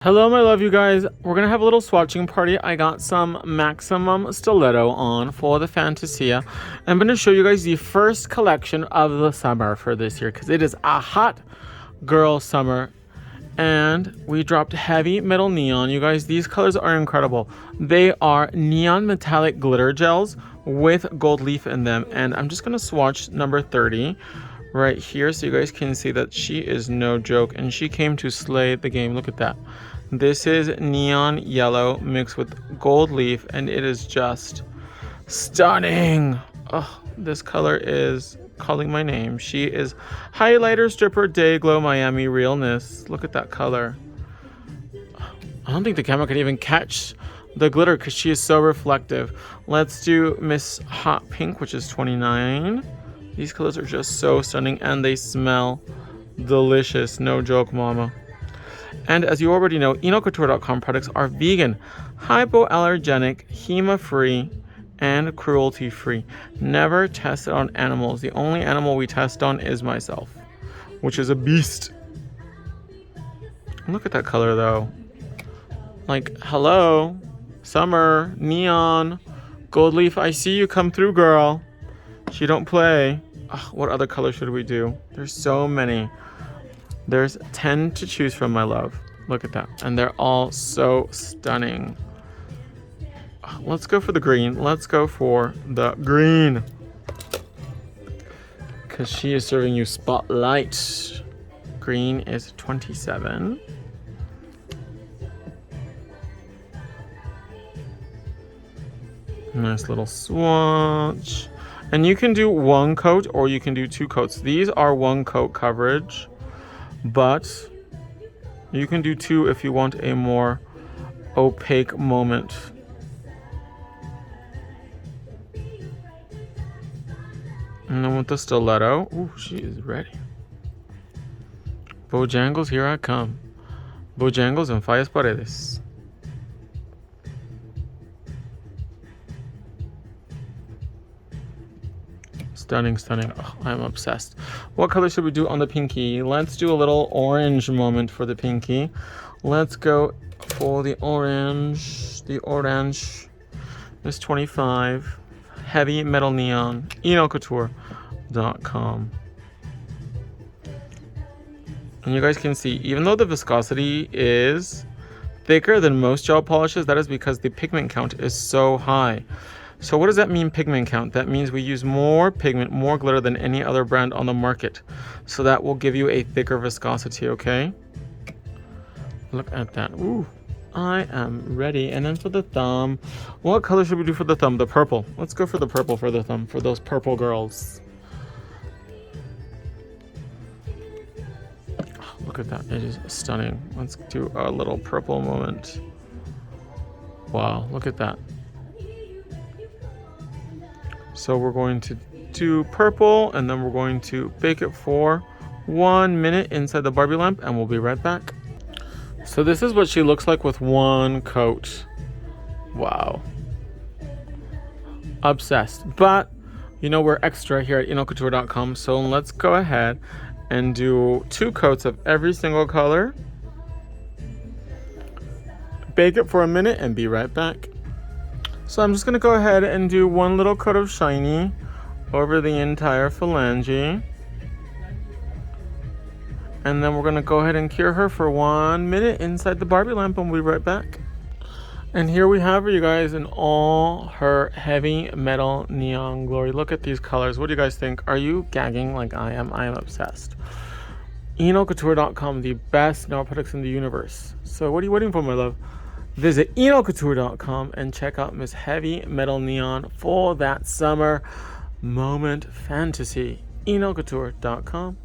Hello, my love, you guys. We're gonna have a little swatching party. I got some Maximum Stiletto on for the Fantasia. I'm gonna show you guys the first collection of the summer for this year because it is a hot girl summer. And we dropped Heavy Metal Neon. You guys, these colors are incredible. They are neon metallic glitter gels with gold leaf in them. And I'm just gonna swatch number 30 right here so you guys can see that she is no joke and she came to slay the game. Look at that. This is neon yellow mixed with gold leaf and it is just stunning. Oh, this color is calling my name. She is Highlighter Stripper Day Glow Miami Realness. Look at that color. I don't think the camera could even catch the glitter because she is so reflective. Let's do Miss Hot Pink, which is 29. These colors are just so stunning and they smell delicious. No joke, mama. And as you already know, ENOCouture.com products are vegan, hypoallergenic, HEMA-free, and cruelty-free. Never tested on animals. The only animal we test on is myself, which is a beast. Look at that color though. Like, hello, summer, neon, gold leaf. I see you come through, girl. She don't play. Ugh, what other color should we do? There's so many. There's 10 to choose from, my love. Look at that. And they're all so stunning. Let's go for the green. Let's go for the green. Because she is serving you spotlight. Green is 27. Nice little swatch. And you can do one coat or you can do two coats. These are one coat coverage, but you can do two if you want a more opaque moment. And then with the stiletto, ooh, she is ready. Bojangles, here I come. Bojangles and Fallas Paredes. Stunning, stunning. Oh, I'm obsessed. What color should we do on the pinky? Let's do a little orange moment for the pinky. Let's go for the orange. The orange is 25. Heavy Metal Neon. ENOCouture.com. And you guys can see, even though the viscosity is thicker than most gel polishes, that is because the pigment count is so high. So what does that mean, pigment count? That means we use more pigment, more glitter than any other brand on the market. So that will give you a thicker viscosity, okay? Look at that. Ooh, I am ready. And then for the thumb, what color should we do for the thumb? The purple. Let's go for the purple for the thumb, for those purple girls. Look at that, it is stunning. Let's do a little purple moment. Wow, look at that. So we're going to do purple and then we're going to bake it for 1 minute inside the Barbie lamp and we'll be right back. So this is what she looks like with one coat. Wow. Obsessed. But you know we're extra here at ENOCouture.com, so let's go ahead and do 2 coats of every single color. Bake it for 1 minute and be right back. So I'm just going to go ahead and do 1 little coat of shiny over the entire phalange. And then we're going to go ahead and cure her for 1 minute inside the Barbie lamp and we'll be right back. And here we have her, you guys, in all her heavy metal neon glory. Look at these colors. What do you guys think? Are you gagging like I am? I am obsessed. ENOCouture.com, the best nail products in the universe. So what are you waiting for, my love? Visit ENOCouture.com and check out Miss Heavy Metal Neon for that summer moment fantasy. ENOCouture.com.